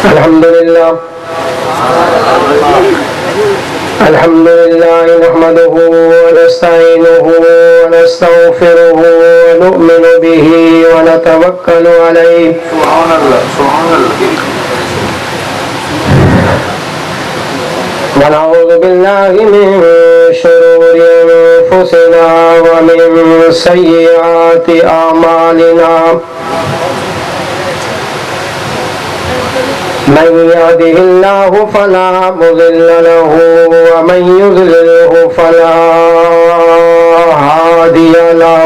الحمدللہ نحمده ونستعینه ونستغفره ونؤمن به ونتوکل علیہ ونعوذ باللہ من شرور انفسنا ومن سیئات اعمالنا من يهده الله فلا مضل له ومن يضلله فلا هادي له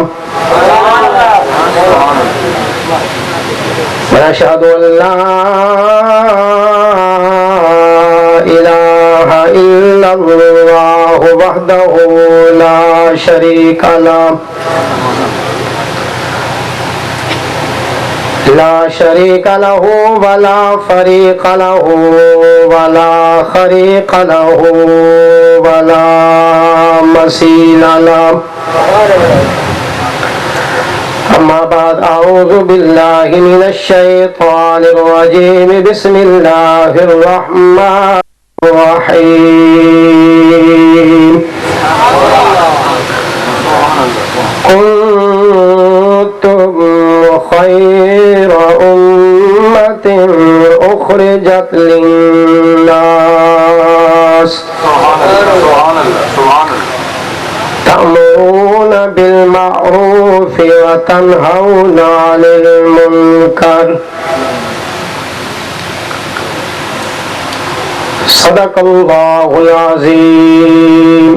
ونشهد أن لا إله إلا الله وحده لا شريك له لا شريك له ولا فريق له ولا خريق له ولا مثيل له أما بعد أعوذ بالله من الشيطان الرجيم بسم الله الرحمن الرحيم كنتم خير أمة أخرجت للناس تأمرون بالمعروف وتنهون عن المنكر صدق اللہ العظیم.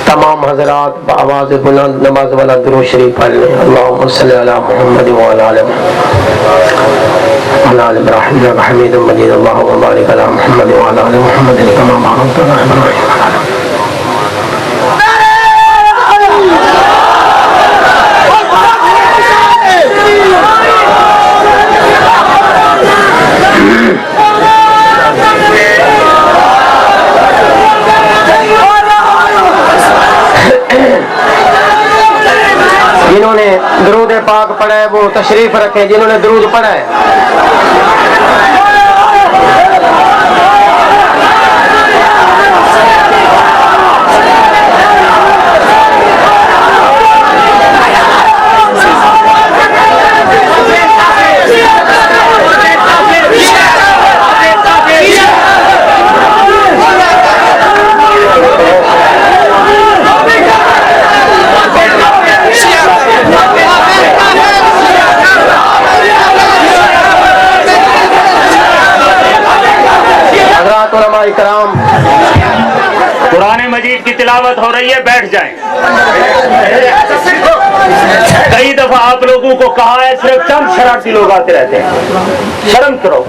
تمام حضرات بآواز بلند نماز والا درود شریف پڑھ لیں. اللہم صلی علی محمد وعلی آل محمد وعلی آل ابراہیم انک حمید مجید. اللہم بارک علی محمد وعلی آل محمد کما بارکت علی ابراہیم. جنہوں نے درود پاک پڑھا ہے وہ تشریف رکھیں. جنہوں نے درود پڑھا ہے کرام. قرآن مجید کی تلاوت ہو رہی ہے, بیٹھ جائیں. کئی دفعہ آپ لوگوں کو کہا ہے, صرف چند شرارتی لوگ آتے رہتے ہیں. شرم کرو,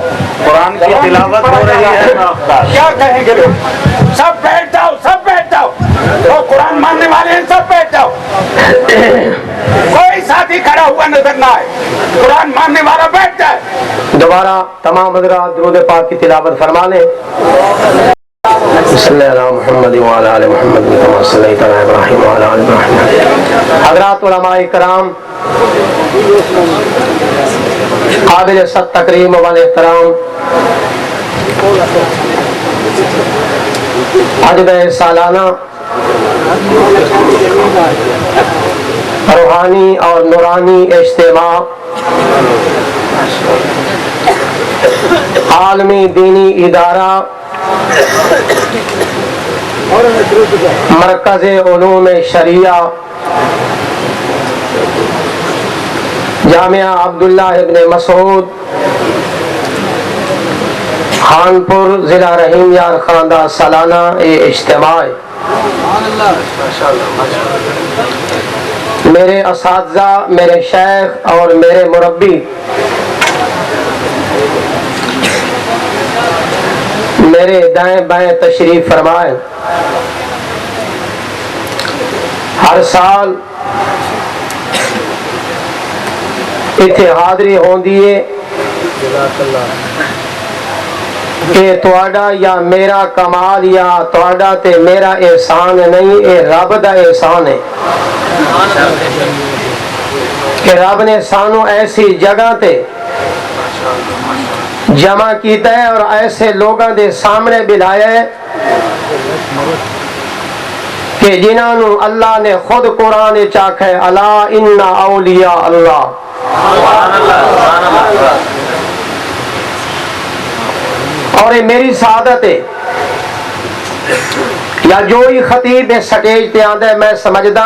قرآن کی تلاوت ہو رہی ہے. کیا کہیں گے لوگ؟ سب بیٹھ جاؤ, سب بیٹھ جاؤ. وہ قرآن ماننے والے ہیں, سب بیٹھ جاؤ. کوئی ساتھی کھڑا ہوا نظر نہ آئے. قرآن ماننے والا بیٹھ جائے. دوبارہ تمام حضرات درود پاک کی تلاوت فرما لیں. صلی اللہ علیہ محمد وعلی آل محمد کما صلیت علی ابراہیم وعلی آل ابراہیم. حضرات علماء کرام, قابل صد تکریم و احترام, عجب سالانہ روحانی اور نورانی اجتماع عالمی دینی ادارہ مرکز علوم شریعہ جامعہ عبداللہ ابن مسعود خانپور ضلع رحیم یار خاندہ سالانہ اجتماع. میرے اساتذہ, میرے شیخ اور میرے مربی میرے دائیں بائیں تشریف فرمائے. ہر سال اتنے حاضری ہوندی ہے کہ تواڈا یا میرا کمال یا تواڈا تے میرا احسان نہیں, اے رب دا احسان ہے کہ رب نے سانو ایسی جگہ تے جمع کیتا ہے اور ایسے لوگوں دے سامنے بلایا ہے کہ جنہاں نو اللہ نے خود قرآن چاک ہے الا ان اولیاء اللہ. اور یہ میری سعادت ہے یا جو ہی خطیب سٹیج تے آندا ہے میں سمجھدا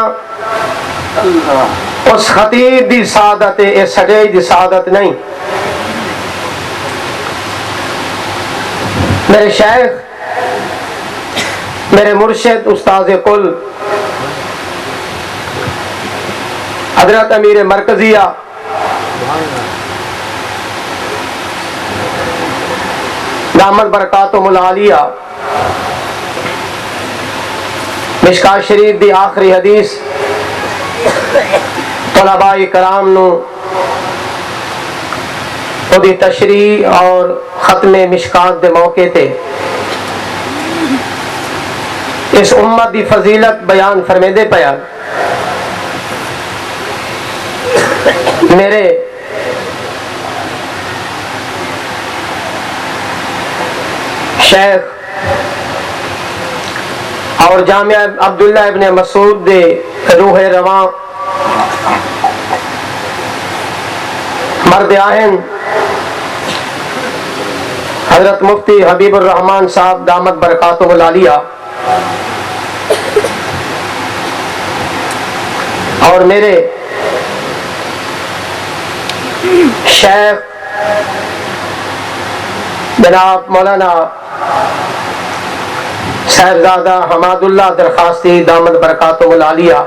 اس خطیب دی سعادت ہے، اس سٹیج دی سعادت نہیں. میرے شیخ، میرے مرشد، استاذ کل حضرت امیر مرکزیہ دامت برکاتہم العالیہ مشکات شریف دی آخری حدیث طلباء کرام نو دی تشریح اور ختم مشکات دے موقع تے اس امت دی فضیلت بیان فرمیندے پیا. میرے شیخ اور جامعہ عبداللہ ابن مسعود دے روح رواں مرد آہن حضرت مفتی حبیب الرحمان صاحب دامت برکاتہم العالیہ اور میرے شیخ جناب مولانا صاحبزادہ حماد اللہ درخواستی دامت برکاتہم العالیہ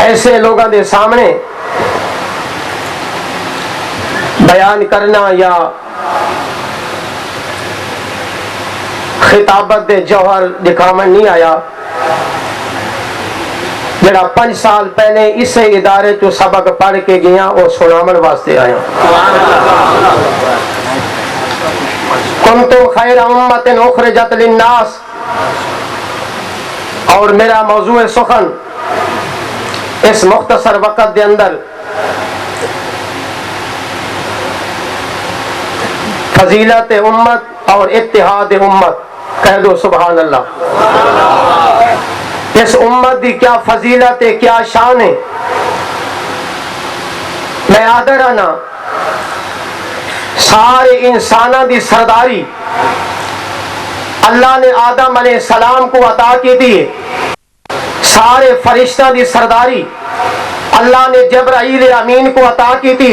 ایسے لوگوں دے سامنے بیان کرنا یا خطابت دے جوہر دکھاون نہیں آیا جڑا 5 سال پہلے اسے ادارے تو سبق پڑھ کے گیا اور سنامن واسطے آیا. کنتم خیر امت اخرجت للناس اور میرا موضوع سخن اس مختصر وقت دے اندر فضیلت امت اور اتحاد امت. کہہ دو سبحان اللہ. اس امت دی کیا فضیلت ہے، کیا شان ہے. میں آدرانا سارے انساناں دی سرداری اللہ نے آدم علیہ السلام کو عطا کی تھی. سارے فرشتہ دی سرداری اللہ نے جبرائیل امین کو عطا کی تھی.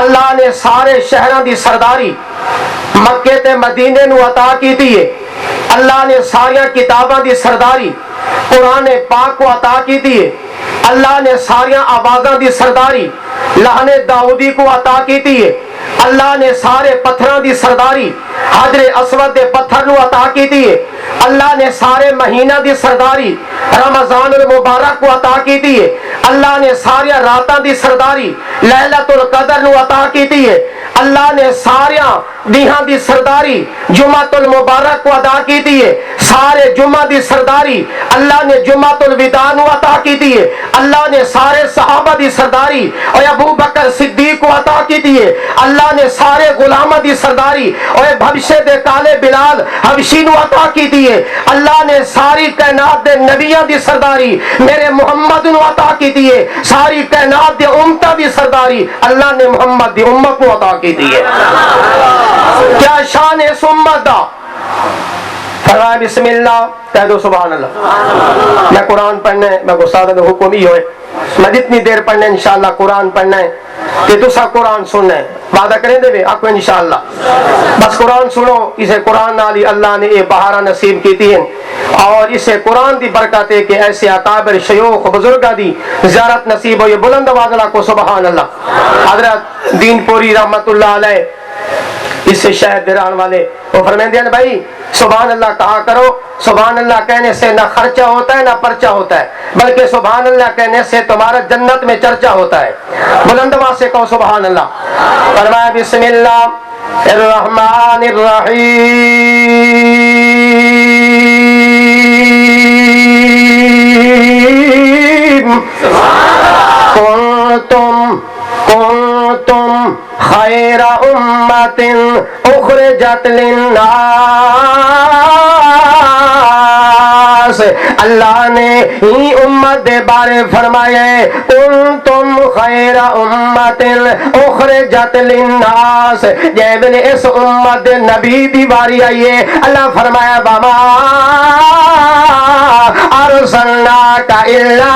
اللہ نے سارے شہراں دی سرداری مکے تے مدینے نو عطا کی تھی. اللہ نے ساریاں کتاباں دی سرداری قرآن پاک کو عطا کی تھی. اللہ نے ساریاں آوازاں دی سرداری لہن داؤدی کو عطا کی تھی. اللہ نے سارے پتھراں دی سرداری حجر اسود دے پتھر نو عطا کی تھی. اللہ نے سارے مہینہ دی سرداری رمضان المبارک کو عطا کی تھی. اللہ نے سارے راتاں دی سرداری لیلۃ القدر نو عطا کی تھی. اللہ نے ساریاں دیہاں دی سرداری جمعۃ المبارک کو عطا کی تھی. سارے جمعہ دی سرداری اللہ نے جمعۃ الوداع نو عطا کی تھی. اللہ نے سارے صحابہ دی سرداری اور ابو بکر صدیق کو عطا کی تھی. اللہ نے سارے غلامہ دی سرداری اور بھبشے دے کالے بلال حبشی نو عطا کی تھی. اللہ نے ساری کائنات دے نبیاں دی سرداری میرے محمد نو عطا کی تھی. ساری کائنات دے امتہ دی سرداری اللہ نے محمد دی امت کو عطا کی تھی. کیا شان ہے اس امت دا. فرمایا بسم اللہ. کہہ دو سبحان اللہ. میں قرآن پڑھنا ہے، میں گستاخ نے حکم ہی ہوئے میں جتنی دیر پڑھنا ہے انشاءاللہ قرآن پڑھنا ہے کہ تسا قرآن سننا ہے. وعدہ کریں دے بے آپ کو انشاءاللہ بس قرآن سنو. اسے قرآن نالی اللہ نے یہ بہارہ نصیب کی ہیں اور اسے قرآن دی برکت ہے کہ ایسے اکابر شیوخ بزرگاں دی زیارت نصیب ہو. یہ بلند آواز اللہ کو سبحان اللہ. حضرت دین پوری رحمت اللہ علیہ اس سے شہر دران والے وہ فرمائیں ہیں بھائی سبحان اللہ کہا کرو. سبحان اللہ کہنے سے نہ خرچہ ہوتا ہے نہ پرچہ ہوتا ہے، بلکہ سبحان اللہ کہنے سے تمہارا جنت میں چرچا ہوتا ہے. بلند آواز سے کہو سبحان اللہ. فرمایا بسم اللہ الرحمن الرحیم. کنتم کنتم خیر امت اخرجت للناس. اللہ نے ہی امت دے بارے فرمایا ہے کنتم خیر امت اخرجت للناس. جب نے اس امت نبی دی باری آئی ہے اللہ فرمایا وما ارسلناک الا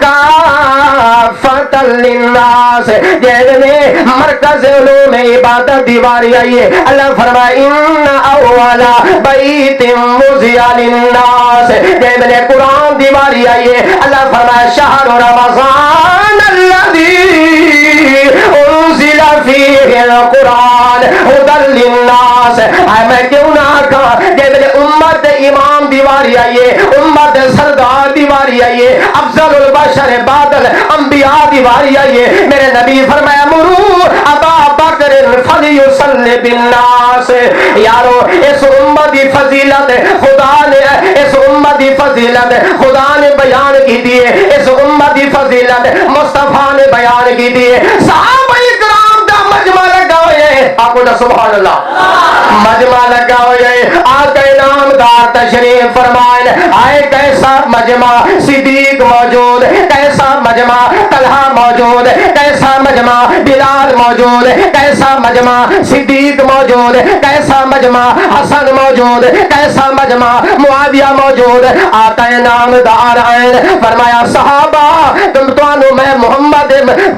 کافۃ للناس. جب نے مرکز علوم عبادت دی باری آئی ہے اللہ فرمایا ان اول بیت وضع للناس. جب نے قرآن دی باری آئی ہے اللہ فرمایا شہر رمضان الذی انزل فیہ القرآن ھدی للناس. میں کیوں نہ کہا جب نے امت امام دیواری آئیے امت سردار دیواری آئیے افضل البشر بعد الانبیاء دیواری آئیے میرے نبی فرمایا مرو ابا بکر فلیصلی بالناس. یارو اس امت کی فضیلت خدا نے اس امت کی فضیلت خدا نے بیان کی دی ہے. اس امت کی فضیلت مصطفیٰ نے بیان کی دی ہے. صحابہ کرام دا مجمع لگا ہوئے آقا دا سبحان اللہ مجمع لگا ہوئے آقا نامدار تشریف فرمائے. آئے کیسا مجمع صدیق موجود کیسا مجمع طلحہ موجود کیسا مجمع بلال موجود کیسا مجمع صدیق موجود کیسا مجمع حسن موجود کیسا مجمع معاویہ موجود. آقا نامدار آئے فرمایا صحابہ تم توانو میں محمد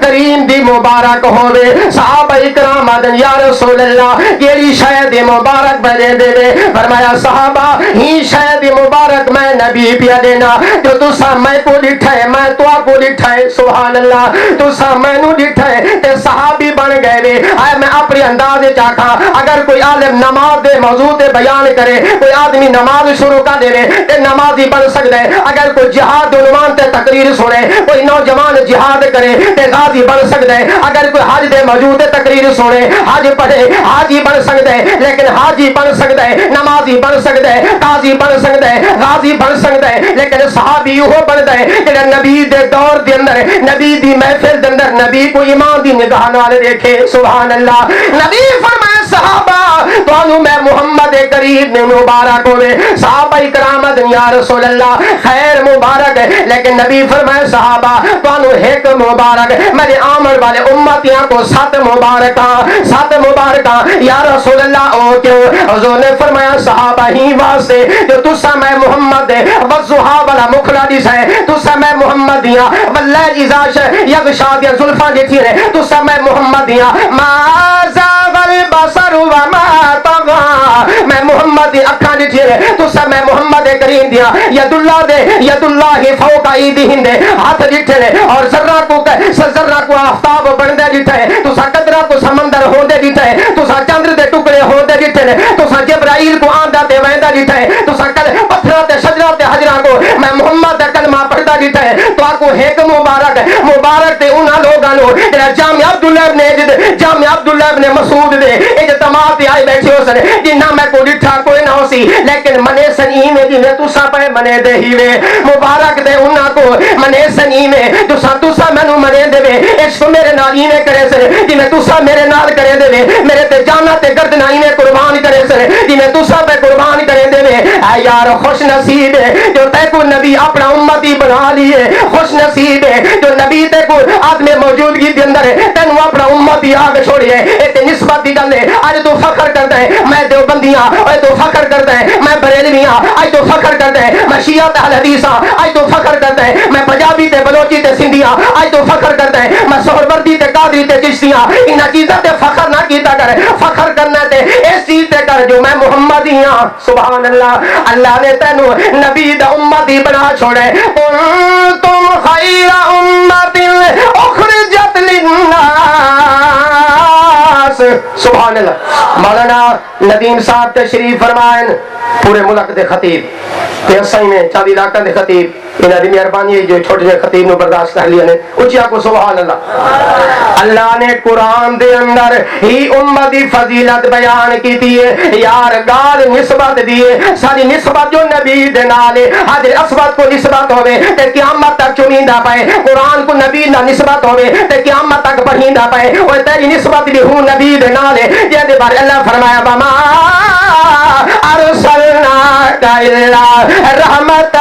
کریم دی مبارک ہوئے. صحابہ اکرام آدن یا رسول اللہ کیڑی شاید مبارک بجے دے دے. فرمایا صحابہ ہی شاید مبارک میں نبی پیا دینا جو تسا میں کو لٹھائے میں تو کو لٹھائے سبحان اللہ تسا میں نو لٹھائے تے صحابی بن گئے دے. آئے میں اپنی انداز چاکھا اگر کوئی عالم نماز دے موضوع تے بیان کرے کوئی آدمی نماز شروع کر دے تے نمازی بن سکتا ہے. اگر کوئی جہاد عنوان تے تقریر سنے کوئی نوجوان جہاد کرے تے غازی بن سکتا ہے. اگر کوئی حج دے موجود تے تقریر سنے حج پڑھے حاجی بن سکتا ہے. لیکن حاجی بن سکتا ہے نمازی بن سکتا ہے قاضی بن سکتا ہے غازی بن سکتا ہے. لیکن صحابی وہ بنتا ہے کہ نبی دے دور دے اندر نبی دی محفل دے اندر نبی کو ایمان دی نگاہ نال دیکھے سبحان اللہ. نبی فرمائے صحابہ تو میں محمد کریم نے مبارک ہوئے. صحابہ کرام یا رسول اللہ خیر مبارک ہے لیکن نبی فرمائے صحابہ تو ایک مبارک میرے آمر والے امتیاں کو 7 مبارکاں یا رسول اللہ او کیوں. حضور نے فرمایا صحابہ ہی واسطے جو تسا میں محمد دے وضحا والا مکھڑا جس ہے تسا میں محمد دیاں واللہ ازاش یغشا دیا زلفاں جتھی نے تسا میں محمد دیاں ما زاغ البصر وما طغى میں محمد دی اکھاں جتھی نے تسا میں محمد کریم دیاں ید اللہ فوق ایدیہم دے ہاتھ جتھے نے اور ذرہ کو آفتاب بندے جتھے تسا قدرہ کو سمندر ہوندے جتھے تسا چندر دے ٹکڑے ہوندے جتھے نے تسا جبرائیل کو آندہ تے ویندہ جتھے تسا پتھرہ تے شجرہ تے حجرہ کو میں محمد دا کلمہ پڑھدا جتھے تو آکو ایک مبارک تے انہاں لوگاں نو جڑا جامع عبداللہ ابن مسعود دے اجتماع تے آئے بیٹھے ہو سنے جنہ میں کو ڈٹھا کوئی نہ ہو سی لیکن منے سنی میں جنہیں تسا پہ منے دے ہی وے مبارک دے انہاں کو منے سنی میں تسا مینو منے دے وے عشق میرے نال ہی میں کرے سنے جنہیں تسا میرے نال کرے دے وے میرے تے جانا تے گردنا ہی میں قربان کرے سنے جنہیں تسا پہ قربان کرے دے وے. اے یار خوش نصیب ہے جو تے کو نبی اپنا امتی بنا لیے. خوش نصیب ہے جو نبی تے کو آدم موجودگی دے اندر تینو اپنا امتی آگ چھوڑیے. اے نسبت دی گل ہے اج تو فخر کردا ہے میں دیوبندیاں اے تو فخر کردا ہے میں بریلویاں اج تو فخر کردا ہے میں شیعہ تے اہل حدیثاں اج تو فخر کردا ہے میں پنجابی تے بلوچی تے سندھیاں اج تو فخر کردا ہے میں سہروردی تے قادری تے چشتیاں انہاں چیزاں تے فخر نہ کیتا کر. فخر کرنا تے اس چیز تے کر جو میں محمدی ہاں سبحان اللہ. اللہ نے تینو نبی دا امتی بنا چھوڑے. تم خیر امت اخرجت للناس سبحان اللہ. مولانا ندیم صاحب تشریف فرمائیں پورے ملک دے خطیب تے اسائی میں 40 لاکھ دے خطیب انہاں دی مہربانی ہے جو چھوٹے جے خطیب نو برداشت کر لیا نے اچیا کو سبحان اللہ اللہ نے قرآن دے اندر ہی امت دی فضیلت بیان کیتی ہے یار گال نسبت دیے ساری نسبت جو نبی دے نال حضرت اسود کو نسبت ہوے تے قیامت تک چومیندا پے قرآن کو نبی نال نسبت ہوے تے قیامت تک پڑھیندا پے او تیری نسبت بھی ہوں نبی دے نال جے دے بارے اللہ فرمایا بما ارسلناک الا رحمت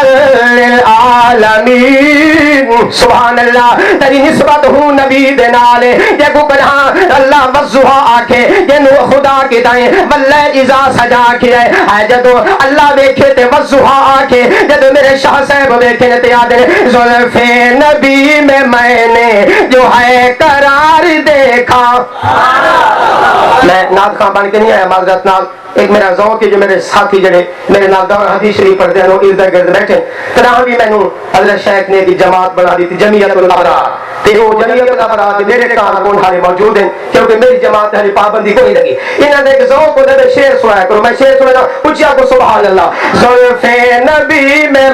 للعالمین سبحان اللہ تیری نسبت ہوں نبی دے نال جے کو کہاں اللہ وضحا آکھے جنو خدا کی دائیں واللہ اذا سجا کے ہے جدو اللہ دیکھے تے وضحا آکھے جدو میرے شاہ صاحب دیکھے تے یاد زلف نبی میں نے جو ہے قرار دیکھا میں نعت خواں بن کے نہیں آیا معذرت نال ایک میرا ذوق ہے جو میرے ساتھی جڑے میرے نال دور حدیث شریف پڑھتے ہیں وہ ارد گرد بیٹھے تنہا بھی میں حضرت شیخ نے ایک جماعت بنا دی تھی جمعیت الابرار تے وہ جمعیت الابرار میرے کارکن ہارے موجود ہیں کیونکہ میری جماعت ہری پابندی کوئی لگی انہاں نے ایک ذوق کو دے شعر سنایا کرو میں شعر سنا پوچھیا کو سبحان اللہ زلف نبی میں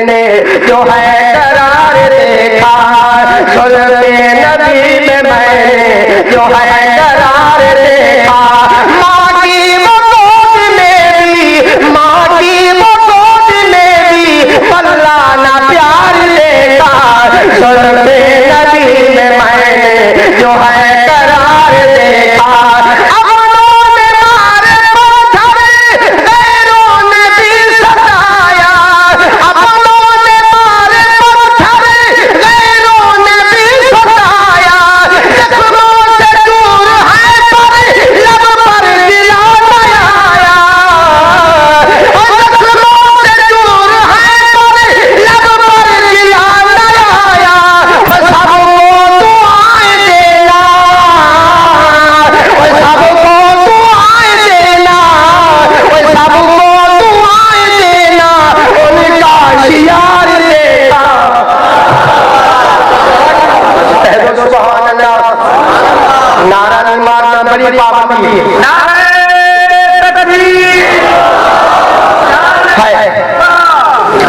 نے جو ہے قرار دیکھا زلف نبی میں نے جو ہے قرار دیکھا ماں کی مقود میں بھی اللہ نہ پیار دیکھا زلف نبی میں نے جو ہے قرار دیکھا اپنوں نے مارے پتھر غیروں نے بھی ستایا اپنوں نے مارے پتھر غیروں نے بھی ستایا زخموں سے دور ہے پر لب پر گلا آیا زخموں سے دور ہے پر لب پر گلا آیا سب کو دعائیں دینا سب کو دعائیں دینا سب کو دعائیں دینا ان کا شیار دینا سبحان اللہ نعرہ نہیں مارنا بڑی پابندی ہے نعرہ تکبیر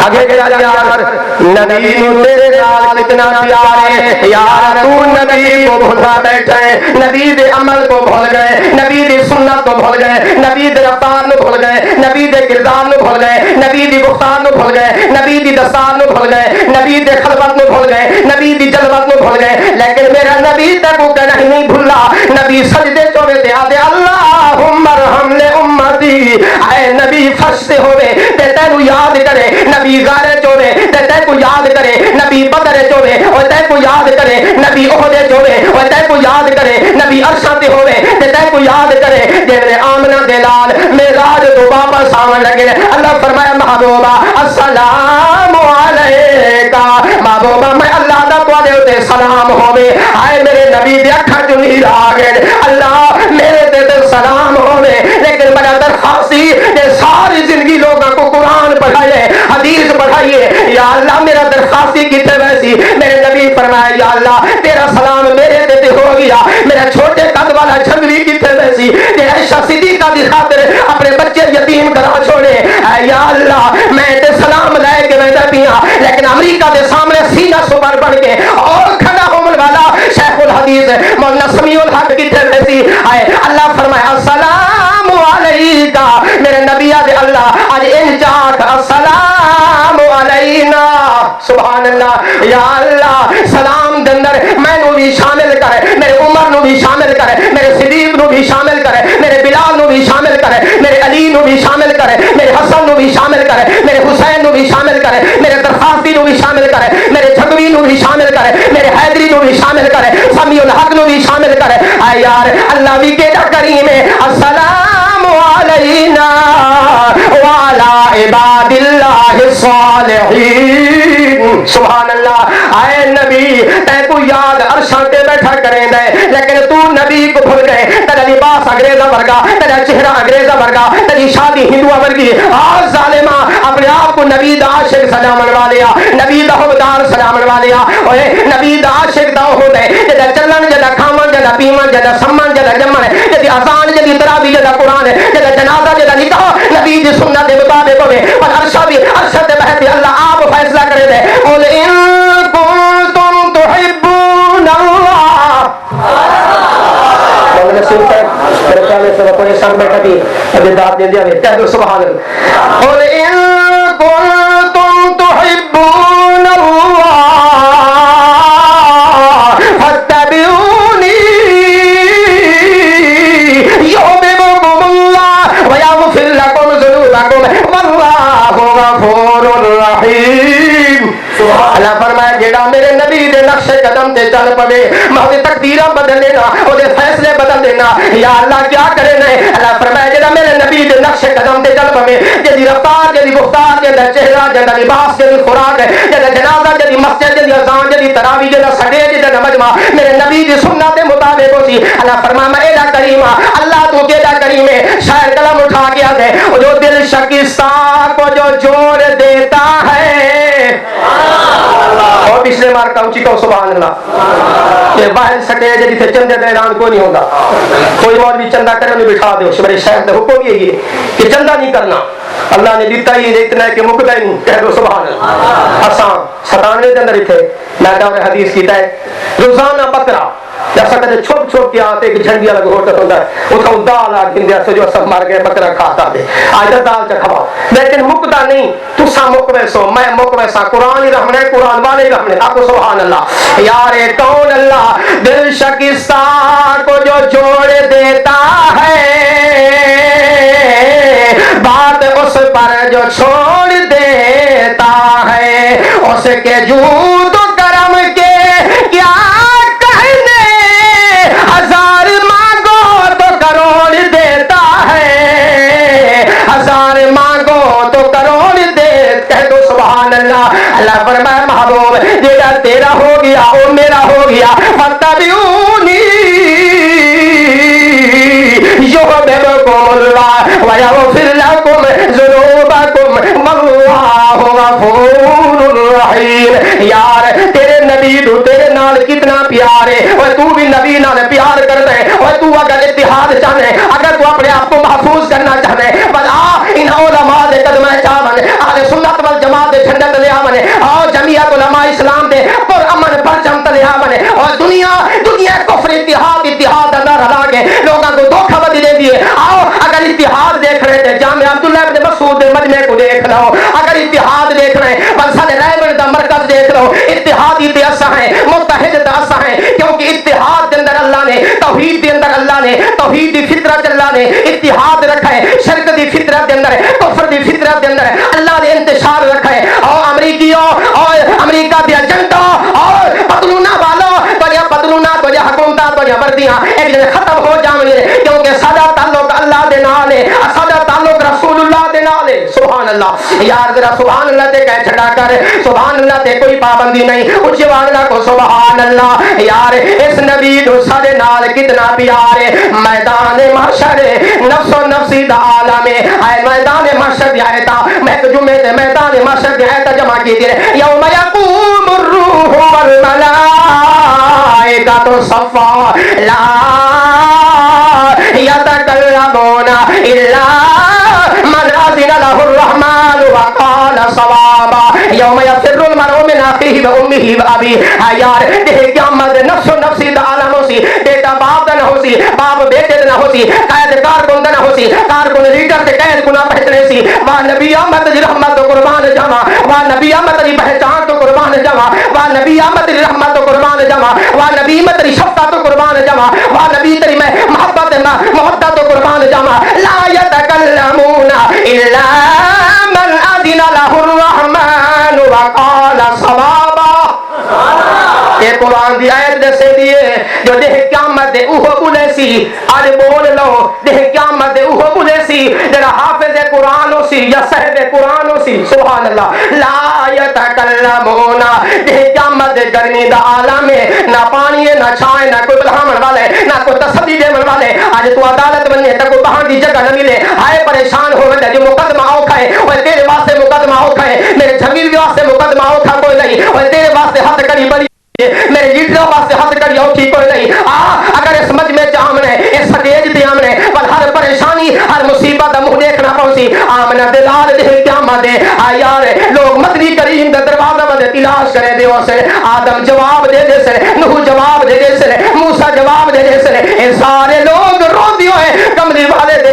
آگے چلا یار نبی تیرے نال اتنا پیار ہے یار تو نبی کو بھولا بیٹھا ہے نبی دے عمل کو بھول گئے نبی دی سنت کو بھول گئے نبی دے رفتار نو بھول گئے نبی دے کردار نو بھول گئے نبی دی گفتار نو بھول گئے نبی دی دستار نو بھول گئے نبی دے خلوت نو بھول گئے نبی دی جلوت نو بھول گئے لیکن میرا نبی تے کو کہنا ہی نہیں بھولا نبی سجدے چوے تے آدے اللہم ارحم لے امتی اے نبی فرش تے ہوئے تے تینو یاد کرے نبی غارے چوے تے تے کو یاد کرے نبی بدر چوے اور تے کو یاد کرے نبی احد چوے اور تے کو یاد کرے نبی عرشہ تے ہوئے تے تے کو یاد کرے جے آمنہ دے لال معراج تو واپس آون لگے اللہ فرمایا محبوبہ السلام علیکہ محبوبہ میں اللہ دا تواڈے تے سلام ہوے آئے میرے نبی دے اکھاں چوں نیل آ گئے اللہ میرے تے سلام ہوے لیکن بڑا درخواستی کہ ساری زندگی لوگوں کو قرآن پڑھائیے حدیث پڑھائیے یا اللہ میرا درخواستی کتنے ویسی میرے نبی فرمایا یا اللہ تیرا سلام میرے تے ہو گیا میرا چھوٹے قد والا جھگڑی کتنے ویسی کہ عائشہ صدیقہ دی خاطر اپنے بچے یتیم کرا چھوڑے یا اللہ میں تے سلام لے کے ویندا پیاں لیکن امریکہ دے سامنے سینہ سوبر بن کے اور کھڑا ہونے والا شیخ الحدیث مولانا سمیع الحق کتنے ویسی ہے اللہ فرمایا السلام علیکہ میرے نبی دے اللہ آج ان چاک السلام علینا سبحان اللہ یا اللہ سلام دندر میں نو بھی شامل کرے میرے عمر نو بھی شامل کرے میرے صدیق نو بھی شامل کرے میرے بلال نو بھی شامل کرے میرے علی نو بھی شامل کرے میرے حسن نو بھی شامل کرے میرے حسین نو بھی شامل کرے میرے درخواستی نو بھی شامل کرے میرے جھگوی نو بھی شامل کرے میرے حیدری نو بھی شامل کرے سمیع الحق نو بھی شامل کرے اے یار اللہ بھی کیڑا کریم ہے السلام علینا وعلی عباد اللہ الصالحین سبحان اللہ اے نبی تے کو یاد عرشاں تے بیٹھا کریں دے لیکن تو نبی کو بھول گئے تیرا لباس انگریزا ورگا تیرا چہرہ انگریزا ورگا تیری شادی ہندو ورگی آج ظالمہ اپنے آپ کو نبی دا عاشق سلام لیا نبی دا حبدار سلام لیا اوے نبی دا عاشق دا ہو دے جدا چلن جدا کھامن جدا پیمن جدا سمن جدا جمن جدی اذان جدی تراویح جدا قرآن جدا جنازہ جدا نکاح نبی دی سنت دے مطابق ہوے پر عرشہ بھی عرشہ تے بہتے اللہ آپ فیصلہ کرے دے میرے ساتھ بیٹھا بھی ابھی داد دے دیا کہہ دو سبحان اللہ. قل ان کنتم تحبون اللہ فاتبعونی یحببکم اللہ ویغفر لکم ذنوبکم واللہ غفور رحیم. اللہ فرمایا جیڑا میرے نبی دے نقش قدم تے چل پوے میں وہ تقدیراں بدل دینا وہ فیصلے بدل دینا. یا اللہ کیا کرے نہیں. اللہ فرمایا جیڑا میرے نبی دے نقش قدم تے چل پوے جدی رفتار جدی گفتار جدا چہرہ جدا لباس جدی خوراک جدا جنازہ جدی مسجد جدی اذان جدی تراویح جدا سٹیج جدا مجمع میرے نبی دی سنت دے مطابق ہوسی. اللہ فرمایا میں ایڈا کریم اللہ تو کیڈا کریم ہے. شاعر کلام اٹھا کے آتے جو دل شکستہ کو جو جوڑ دیتا ہے. اور پچھلے مار کا اونچی کو سبحان اللہ. یہ باہر سٹیج جتھے چندے دا اعلان کوئی نہیں ہوتا. کوئی اور بھی چندہ کرے انہیں بٹھا دو. میرے شہر کا حکم یہی ہے کہ چندہ نہیں کرنا. اللہ نے دیتا ہی اتنا ہے کہ مکتا ہی نہیں. کہہ دو سبحان اللہ. آسان 97 کے اندر اتنے میں دور حدیث کیتا ہے روزانہ بکرا جیسا کہتے چھوٹ چھوٹ کے آتے کہ جھنڈی الگ ہوتا ہوتا ہے اتھا دال آگ دن دیا سے جو سب مار گئے بکرا کھاتا دے آج دال چکھوا لیکن مکتا نہیں تو سا مکوے سو میں مکوے سا قرآن ہی رحمنے قرآن والے رحمنے تاکو سبحان اللہ. یار کون اللہ دل شکستہ کو جو جوڑ دیتا ہے بات اس پر جو چھوڑ دیتا ہے اس کے جود و کرم کے کیا ہزار مانگو تو کروڑ دیتا ہے. ہزار مانگو تو کروڑ دے. کہہ دو سبحان اللہ. اللہ فرمائے محبوب جیڑا تیرا ہو گیا وہ میرا ہو گیا. فاتبعونی یحببکم اللہ ویغفر لکم ذنوبکم واللہ غفور رحیم. یار تیرے نبی تو تیرے نال کتنا پیار ہے اور تو بھی نبی نال پیار کر دے. اور تو اگر اتحاد چاہے اگر تو اپنے آپ کو محفوظ کرنا چاہے بس ان علماء دے قدمہ چاہن اہل سنت والجماعت دے جھنڈے تلے آونے اور جمعیت علماء اسلام دے پر امن پرچم تلے آونے اور دنیا کفر اتحاد اندر ہلا کے لوگوں کو دھوکہ بدی دے دیے. آؤ اگر اتحاد دیکھ رہے تھے جامعہ عبداللہ ابن مسعود دے مجمع کو دیکھ لو. اگر اتحاد دیکھ رہے ہیں بلسل رائبر دا مرکز دیکھ لو. اتحادی دے اسا ہیں متحد دا اسا ہیں کیونکہ اتحاد دے اندر اللہ نے توحید دے اندر اللہ نے توحید دی فطرت اللہ نے اتحاد رکھا ہے. شرک دی فطرت دے اندر کفر دی فطرت دے اندر اللہ نے انتشار رکھا ہے. اور امریکیوں اور امریکہ دے ایجنٹوں اور پتلونا والوں تو یہ پتلونا تو یہ حکومتاں تو یہ وردیاں ایک دن ختم ہو جائیں گے کیونکہ سادہ تعلق اللہ دے نال ہے سادہ تعلق رسول اللہ دے نال ہے. سبحان اللہ. یار ذرا سبحان اللہ تے کہہ چھڑا کر سبحان اللہ تے کوئی پابندی نہیں. اونچی آواز نہ کو سبحان اللہ. یار اس نبی دو سارے نال کتنا پیار ہے. میدان محشر نفس و نفسی دا عالم ہے. میدان محشر دی آیتا میں جمعے تے میدان محشر دی آیتا جمع کی دی یوم یقوم الروح والملائکہ صفا لا یتکلمون الا من اذن له الرحمن وقال صوابا یوم یفر المرء من اخیہ و امہ و ابیہ. یار دیکھ قیامت نفس و نفسی دا عالم ہوسی. بیٹا باپ دا نہ ہوسی باپ بیٹے دا نہ ہوسی قائد کارکن دا نہ ہوسی کارکن لیڈر تے قائد کو نہ پہچنے سی. واہ نبی احمد دی رحمت و قربان جمع واہ نبی احمد دی پہچان تو قربان جمع واہ نبی احمد دی رحمت و قربان جمع واہ نبی احمد دی شفقت و قربان جمع واہ نبی تیری میں محبت و قربان جمع. لا یتکلمون الا من اذن له الرحمن وقال صوابا. یہ قرآن دی آیت دسے دیئے جو دیکھ قیامت دے اوہ بولے سی آج بول لو دیکھ قیامت دے اوہ بولے سی جڑا حافظ قرآن ہو سی یا صاحب قرآن ہو سی. سبحان اللہ. لا یتکلمون دیکھ قیامت دے گرمی دا عالم ہے نہ پانی ہے نہ چھائے نہ کوئی بلہامن والے نہ کوئی تصدی دیمن والے. آج تو عدالت بننے تک کوئی بہان دی جگہ نہ ملے. آئے پریشان ہو گئے جو مقدمہ اوکھا ہے اور تیرے واسطے مقدمہ اوکھا ہے میرے جھگیر واسطے مقدمہ اوکھا کوئی نہیں اور تیرے واسطے ہاتھ کڑی بڑی میرے لیڈروں واسطے ہاتھ کڑی اوکھی کوئی نہیں. اگر اس مجمع چ آمنے اس سٹیج تے آمنے پر ہر پریشانی ہر مصیبت دا منہ دیکھنا پوسی آمنا دلال دے قیامت دے. یار لوگ مدنی کریم دے دروازے ودے تلاش کرے دے سے آدم جواب دے دے سے نوح جواب دے دے سے موسیٰ جواب دے دے سے. اے سارے لوگ روندے ہوئے کملی والے دے